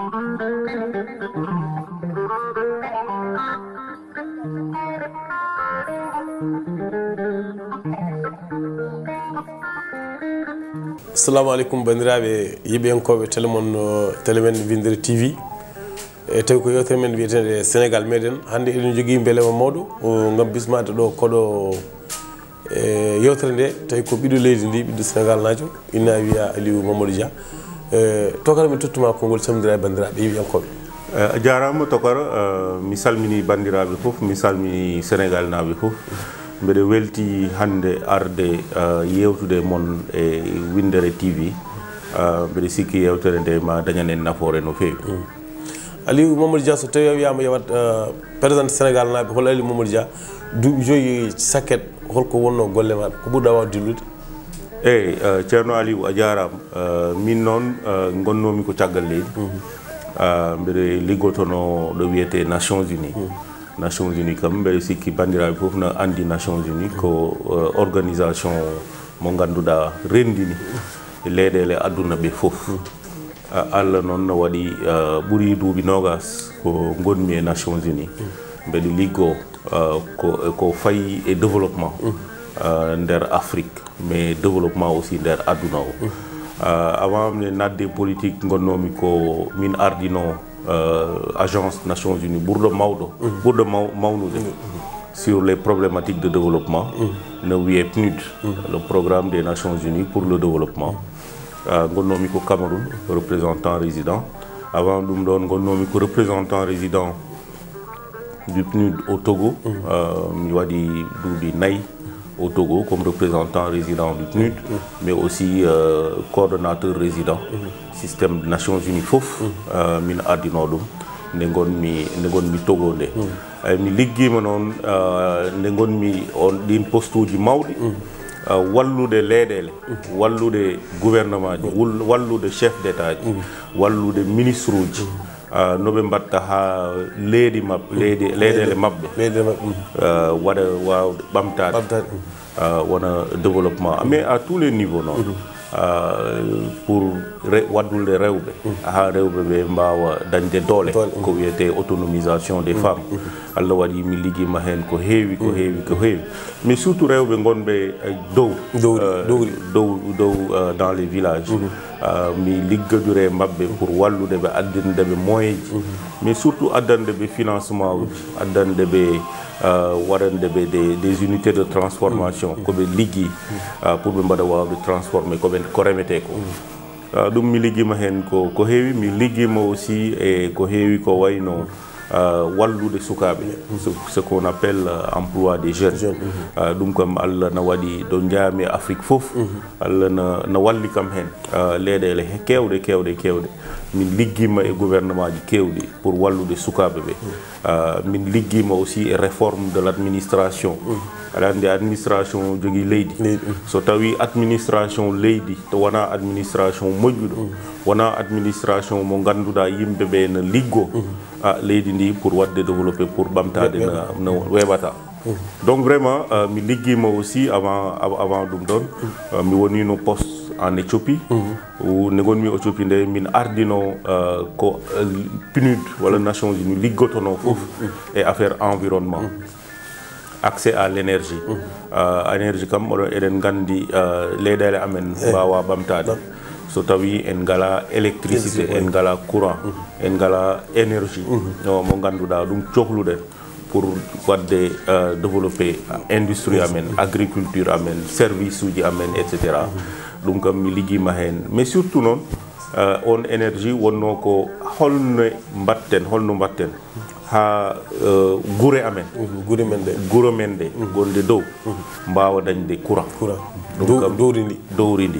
Assalamu alaikum bandiraɓe yiɓenkoɓe télémen Windere TV e tawi ko yewtere men wiyetede Sénégal meɗen hande eɗen jogui beelema mawɗo gam bismade ɗo koɗo yewtere nde tawi ko ɓiɗɗo leydi ndi ɓiɗɗo Sénégal najo inna wiya Aliou Mamadou Dia tokara min tottuma konngol samdira e bandiraɓe yiɓenkoɓe a jarama Tokar mi salmini bandiraɓe foof mi salmini Sénégal naɓe foof mbeɗe welti hande arde yewtude mon e Windere TV mbeɗe sikki yewtere nde ma dañanen nafoore no feewi Aliou Mamadou Dia so tawi a wiyama yewat présidente Sénégal naɓe hol Aliou Mamadou Dia duuɓi joyi sakket holko wonno golle maɓe ko ɓurɗa waw dillude eyyi ceerno Aliou a jarama min noon gonnomi ko caggal leydi mbeɗe liggotono ɗo wiyete Nations Unies Nations Unies kam mbeɗe sikki bandiraɓe foof no andi Nations Unies ko organisation mo ganduɗa rendini leyɗele aduna ɓe foof Allah noon no waɗi ɓuuri duuɓi nogas ko gonmi e Nations Unies mbeɗe liggo ko fayi e développement nder Afrique mais développement aussi nder aduna o avant mi nadde politique gonnomi ko min ardino agence Nations Unies ɓurɗo mawnude sur les problématiques de développement no wiye PNUD le programme des Nations Unies pour le développement gonnomi ko Cameroun représentant résident avant ɗum ɗon gonnomi ko représentant résident du PNUD au Togo mi waɗi duuɓi 4 au Togo comme représentant résident du PNUD mais aussi coordonnateur résident système des Nations Unies fof min ardino ɗum nde gonmi Togo nde mi liggima noon nde gonmi on ɗin poste uji mawɗi wallude leyɗele wallude gouvernement ji wallude chef d'état ji wallude ministre uji noɓe mbatta ha leyɗele mabɓe waɗa wawde ɓamtade wona développement mais à tous les niveaux noon pour waddulde rewɓe ha rewɓe ɓe mbawa dañde doole ko wiyete autonomisation des femmes Allah waɗi mi liggima hen ko heewi mais surtout rewɓe gonɓe dow dans les villages mi liggadure mabɓe pour wallude ɓe addandeɓe moyen ji mais surtout addandeɓe financement uji addandeɓe waɗandeɓe des unités de transformation koɓe liggi pour ɓe mbaɗa wawde transformé ko remete ko ɗum mi liggima hen ko heewi mi liggima aussi e ko heewi ko wayno wallude sukaɓe ce qu'on appelle emploi des jeunes ɗum kam Allah no waɗi ɗo jaami Afrique foof Allah no walli kam hen leyɗele kewɗe min liggima e gouvernement ji kewɗi pour wallude sukaɓe ɓe min liggima aussi e réforme de l'administration aɗa andi administration jogui leydi so tawi administration leydi to wona administration moƴƴuɗo wona administration mo ganduɗa yimɓeɓe no liggo leydi ndi pour wadde développé pour ɓamtade no weɓata donc vraiment mi liggima aussi avant ɗum ɗon mi wonino poste en Éthiopie ne gonmi Éthiopie nde min ardino ko PNUD walla Nations Unies liggotono foof e affaire environnement accès à l'énergie énergie kam oɗon eɗen gandi leyɗele amen mbawa ɓamtade so tawi en ngala électricité en ngala courant en ngala énergie mo ganduɗa ɗum cohluɗen pour wadde développer industrie amen agriculture amen service uji amen etc ɗum kam mi liggima hen mais surtout noon on énergie wonno ko holno mbatten ha guure amen guure men ɗe gonde dow mbawa dañde courant dowri ndi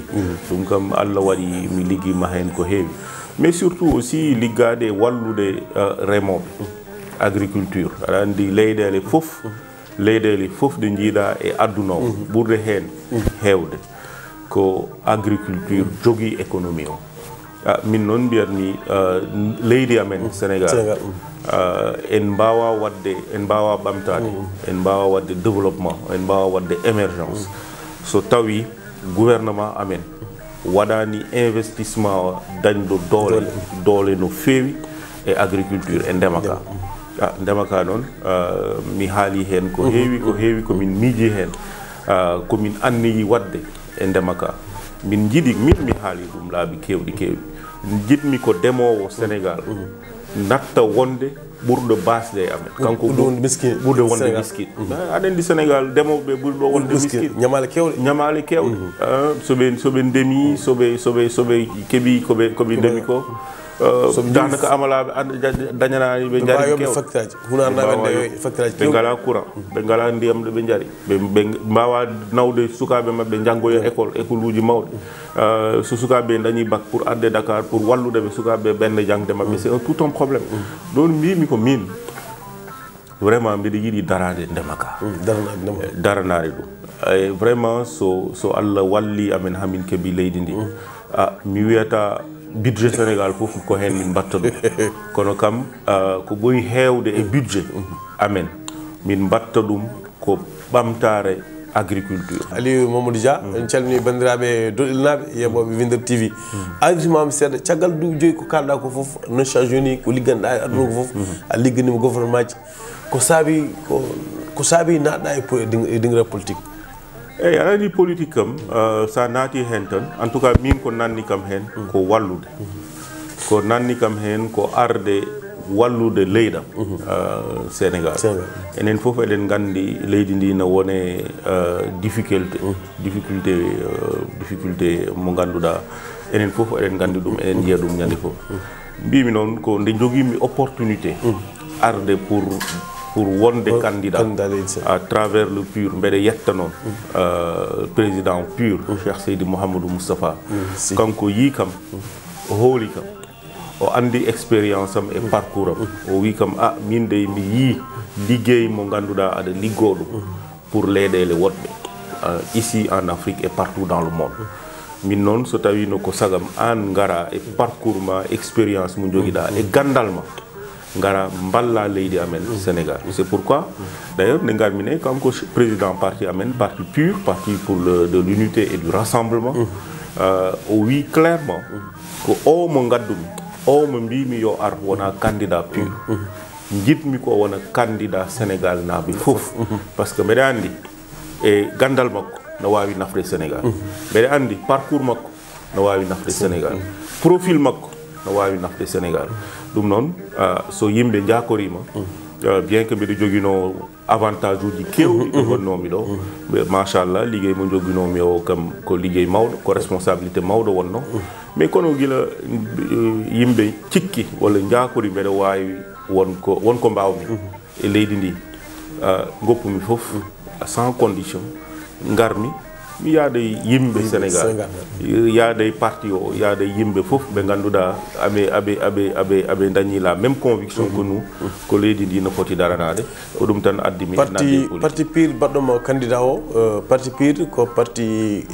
ɗum kam Allah waɗi mi liggima hen ko heewi mais surtout aussi liggade wallude remoɓe agriculture aɗa andi leyɗele fof ɗe jiiɗa e aduna o ɓurde hen hewde ko agriculture jogui économie o min noon mbiyatni leydi amen Sénégal en mbawa ɓamtade en mbawa wadde développement en mbawa wadde émergence so tawi gouvernement amen waɗani investissement dañɗo doole no feewi e agriculture e ndemaka ndemaka noon mi haali heen ko heewi komin miiji heen komin anniyi wadde e ndemaka min jiɗi mi haali ɗum laabi kewɗi jiɗmi ko demowo Sénégal natta wonde ɓurɗo basde e amen kanko ɓurɗo wonde miskine aɗa andi Sénégal demoɓe ɓurɗo wonde miskine ñamale kewɗe soɓe ndemi soɓe keeɓi koɓe ndemi ko danaka amalaɓe dañanani ɓe jari ɓe ngala courant ɓe ngala ndiyam ɗo ɓe jari ɓe mbawa nawde sukaɓe mabɓe janggoya école uji mawɗe so sukaɓe dañi bac pour arde Dakar pour wallude ɓe sukaɓe ɓenne jangde mabɓe c'est tout un problème ɗon mbimi ko min vraiment mbiɗa yiiɗi darade ndemaka daranade ɗum vraiment so Allah walli amen hamin keeɓi leydi ndi mi wiyata budget Sénégal fof ko hen min mbatta ɗum kono kam ko ɓuri heewde e budget amen min mbatta ɗum ko ɓamtare agriculture. Aliou Mamadou Dia en calmini bandiraɓe doɗilnaɓe yeɓoɓe Winder TV arditimami seeɗa caggal duuɓi joyyi ko kalɗa ko foof no changeoni ko ligganɗa e aduna ko foof a ligganima gouvernement ji ko saabi natɗa e dingra politique. eyyi aɗa andi politique kam sa naati hen tan en tout cas min ko nanni kam hen ko wallude ko nanni kam hen ko arde wallude leyɗam Sénégal enen fof eɗen gandi leydi ndi no wone difficulté mo ganduɗa enen fof eɗen gandi ɗum eɗen jiiya ɗum ñande fof mbimi noon ko nde joguimi opportunité arde pour wonde candidat à travers le PUR mbeɗa yetta noon président PUR Cheikh Seydi Mouhamadou Moustapha kanko yi kam o hooli kam o andi expérience am e parcours am o wi kam min de mi yi liggey mo ganduɗa aɗa liggo ɗum pour leyɗele woɗɓe ici en Afrique et partout dans le monde min noon so tawino ko sagam an gara e parcours ma expérience mo joguiɗa e gandal ma ngara mballa leydi amen Sénégal c'est pourquoi d'ailleurs nde garmine kanko président parti amen parti PUR parti pour de l'unité et du rassemblement o wi clairement ko o mo gaddumi o mo mbimi yo ar wona candidat PUR jiɗmi ko wona candidat Sénégal naaɓe fof par ce que mbeɗa andi e gandal makko no wawi nafde Sénégal mbeɗa andi parcours makko no wawi nafde Sénégal profil makko no wawi nafde Sénégal ɗum noon so yimɓe jakorima bien que mbiɗa joguino avantage uji kewɗi ɗo gonnomi ɗo machallah liggey mo joguinomi o kam ko liggey mawɗo ko responsabilité mawɗo wonno mais kono guila yimɓe cikki walla jakori mbeɗa wawi wonko mbawmi e leydi ndi goppumi fof sans condition garmi mi yaada yimɓe Sénégal yaada parti o yaada yimɓe fof ɓe ganduɗa aɓe dañi la même conviction que nous ko leydi ndi no foti daranade ko ɗum tan addimi parti PUR baɗɗomo candidat o parti PUR ko parti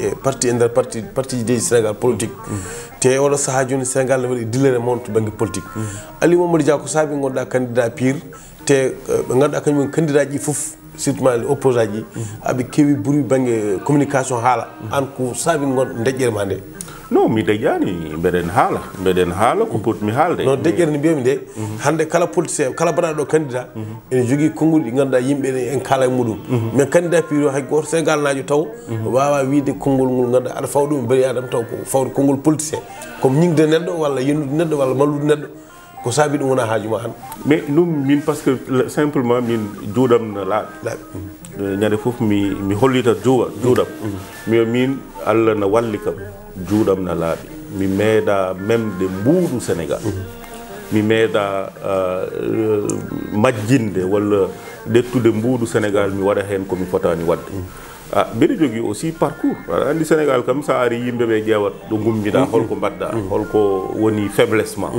e nder parti ji deji Sénégal politique te oɗo saaha joni Sénégal ne waɗi dillere mon to banggue politique Aliou Mamadou Dia ko saabi gonɗa candidat PUR te ɓe ganduɗa kañumen candidat ji foof surtout les opposants ji aɓe kewi ɓuuri banggue communication haala an ko saabi gon deƴƴere ma nde non mi deƴƴani mbeɗen haala ko potmi haalde non deƴƴere nde mbiyami nde hande kala politicien kala mbaɗaɗo candidat ene jogui konngol ɗi ganduɗa yimɓe en kaala e muɗum mais candidat PUR o hay goto Sénégal najo taw wawa wiide konngol ngol ganduɗa aɗa fawa ɗum bari adama taw ko fawde konngol politicien comme ñingde neɗɗo walla yennude neɗɗo walla mallude neɗɗo ko saabi ɗum wona haaju ma an mais ɗum min parce que simplement min juuɗam no laaɓi ñande fof mi hollita juuɗam mi min Allah no walli kam juuɗam no laaɓi mi meeɗa memde mbuuɗu Sénégal mi meeɗa majjinde walla ɗettude mbuuɗu Sénégal mi waɗa heen komi fotani wadde mbeɗa jogui aussi parcours aɗa andi Sénégal kam sa ari yimɓeɓe ƴeewat ɗo gummiɗa holko mbaɗɗa holko woni faiblesse ma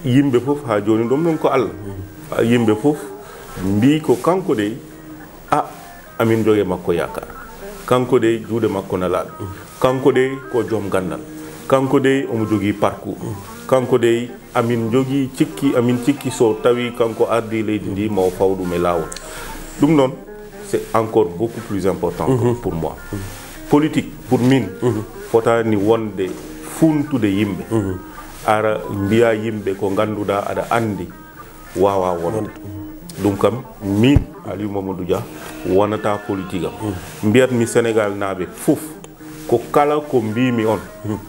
yimɓe fof ha joni ɗum ɗon ko Allah yimɓe fof mbi ko kanko de amin jogue makko yakar kanko de juuɗe makko no laaɓi kanko de ko joom gandal kanko de omo jogui parcours kanko de amin cikki so tawi kanko ardi leydi ndi maw faw ɗum e lawol ɗum noon c'est encore beaucoup plus important pour moi politique pour min fotani wonde funtude yimɓe ara mbiya yimɓe ko ganduɗa aɗa andi wawa wonde ɗum kam min Aliou Mamadou Dia wonata politique am mbiyatmi Sénégal naaɓe fof ko kala ko mbimi on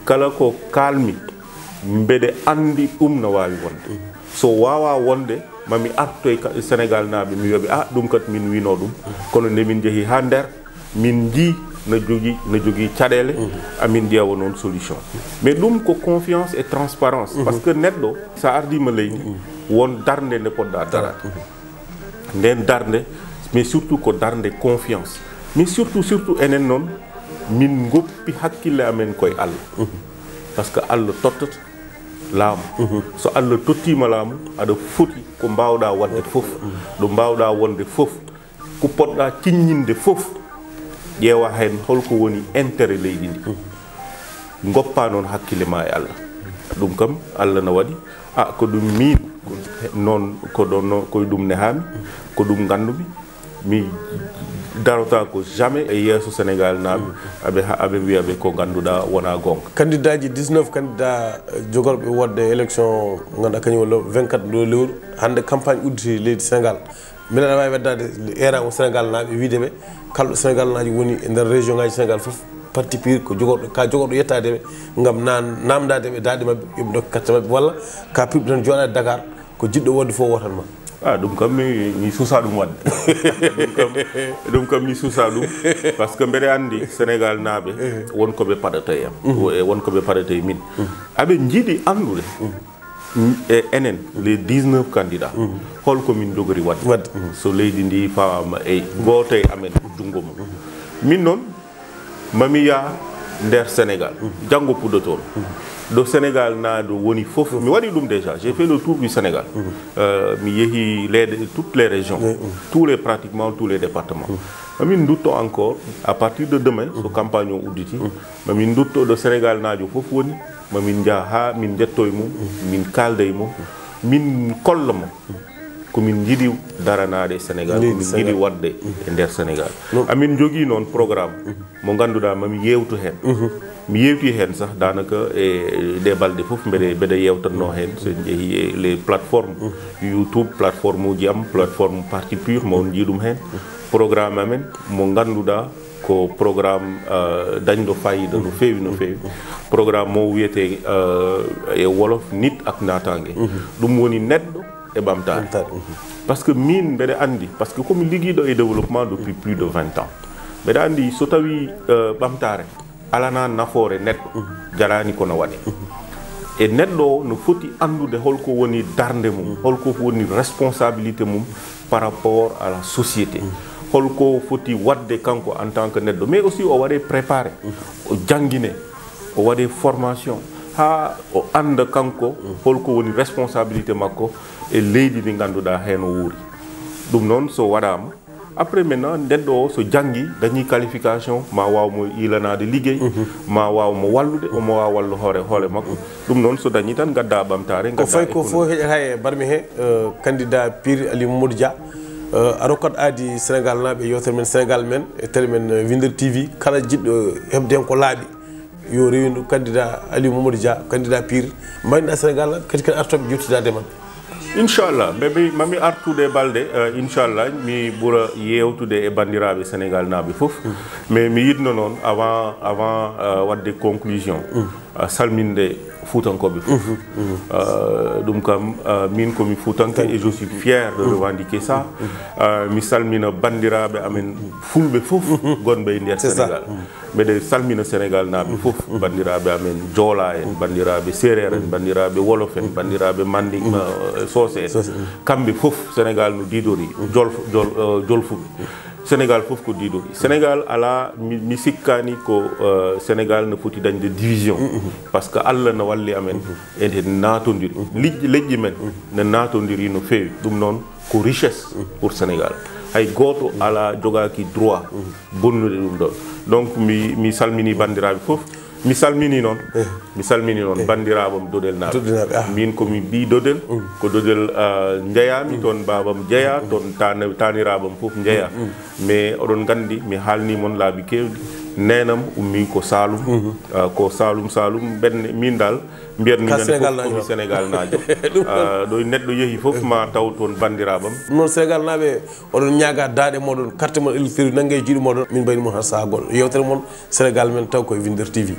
kala ko kalmi mbeɗe andi ɗum no wawi wonde so wawa wonde mami arto e Sénégal naaɓe mi wiyaɓe ɗum kat min wino ɗum kono nde min jeehi ha nder min jii no jogui caɗele amin ƴeewa noon solution mais ɗum ko confiance et transparence par ce que neɗɗo sa ardima leydi won darde nde poɗɗa darade nden darde mais surtout ko darde confiance mais surtout enen noon min goppi hakkille amen koye Allah par ce que Allah tottata laamu so Allah tottima laamu aɗa foti ko mbawɗa wadde fof ɗo mbawɗa wonde fof ko poɗɗa ciññinde fof ƴeewa hen holko woni intérêt leydi ndi goppa noon hakkille ma e Allah ɗum kam Allah no waɗi ko ɗum min noon ko ɗon koye ɗum nehami ko ɗum gandumi mi darota ko jamais e yeeso Sénégal naaɓe aɓe wiyaɓe ko ganduɗa wona gonga candidat ji 19 candidat jogorɓe wodde élection ganduɗa kañum walla 24 ɗo lewru hande campagne udditi leydi Sénégal mbiɗa aɗa wawi weddade era o Sénégal naaɓe wideɓe kalɗo Sénégal naaji woni e nder région ngaji Sénégal foof parti pire ko jogorɗo ka jogorɗo yettadeɓe gam namdadeɓe daɗe mabɓe yoɓe dokka carte mabɓe walla ka piɓɗo tan joɗade Dakar ko jiɗɗo wodde fof wotanma ɗum kam mi suusa ɗum wadde ɗum kam mi suusa ɗum par ce que mbeɗa andi Sénégal naaɓe wonkoɓe paɗata e am e wonkoɓe paɗata e min aɓe jiiɗi andude e enen les 19 candidats holko min jogori wadde so leydi ndi fawama e goto e amen junggo mum min noon mami yaa nder Sénégal janggo puɗɗotoɗo do Sénégal naɗo woni fof mi waɗi ɗum déjà j'ai fait le tour du Sénégal mi yeehi toutes les régions pratiquement tous les départements mamin dutto encore à partir de demain so campagne o udditi mamin dutto ɗo Sénégal najo fof woni mamin jaa ha min jetto e mum min kalda e mum min kolla mo komin jiiɗi daranade Sénégal komin jiiɗi wadde e nder Sénégal amin jogui noon programme mo ganduɗa mami yewtu hen mi yewti hen sah danaka e ɗe balɗe fof mbeɗa yewtanno hen so jeehi e les plateformes YouTube plateforme uji am plateforme parti pure mo on jiiɗum hen programme amen mo ganduɗa ko programme dañɗo fayida no fewi programme mo wiyete e wolof nit ak natangue ɗum woni neɗɗo e ɓamtare par ce que min mbeɗa andi par ce que komi ligguiɗo e développement depuis plus de 20 ans mbeɗa andi so tawi ɓamtare alana nafoore neɗɗo jarani kono waɗe e neɗɗo o no foti andude holko woni darde mum holko woni responsabilité mum par rapport à la société holko foti wadde kanko en tant que neɗɗo mais aussi o waɗe préparé o jangguine o waɗe formation ha o anda kanko holko woni responsabilité makko e leydi ndi ganduɗa hen o wuuri ɗum noon so waɗama après maintenant neɗɗo o so janggi dañi qualification ma wawmo ilanade ligguey ma wawmo wallude omo wawa wallu hoore makko ɗum noon so dañi tan gadda ɓamtare ko fayi ko fof heƴata e barmi he candidat pire Aliou Mamadou Dia a rokkat aadi Sénégal naaɓe yewtere men Sénégal men e télé men Winder TV kala jiɗɗo hebde hen ko laaɓi yo rewinu candidat Aliou Mamadou Dia candidat pire mbaynoɗa Sénégal naaɓe kadi kadi artoɓe juttidade mabɓe inchallah mami artude balɗe inchallah mi ɓuura yewtude e bandiraɓe Sénégal naaɓe fof mais mi yidno noon avant wadde conclusion salminde fuutankoɓe fof ɗum kam min komi fuutanke et je suis fier de revendiquer ça mi salmina bandiraɓe amen fulɓe fof gonɓe e nder Sénégal mbeɗe salmina Sénégal naaɓe fof bandiraɓe amen joola en bandiraɓe séréer en bandiraɓe wolof en bandiraɓe manding soose en kamɓe fof Sénégal no didori jolfuɓe Sénégal fof ko didori Sénégal ala mi sikkani ko Sénégal no foti dañde division par ce que Allah no walli amen ede natodiri leƴƴi men no natodiri no fewi ɗum noon ko richesse pour Sénégal hay goto ala jogaki droit bonnude ɗum ɗon donc mi salmini bandiraɓe fof mi salmini noon bandiraɓam Dodel naaɓe min komi ɓi Dodel ko Dodel jeeyami toon babam jeeya toon taniraɓam fof jeeya mais oɗon gandi mi haalni moon laabi kewɗi nenam ummi ko Saloum ko Saloum ben min dal mbiyat ni ko Sénégal naajo do neddo yehi fof ma taw ton bandirabam non Sénégal naɓe oɗon ñaaga daade moɗon carte mon électeur nangge jiiɗi moɗon min mbayni mon ha sagol yewtere mon Sénégal men taw koye Winder TV.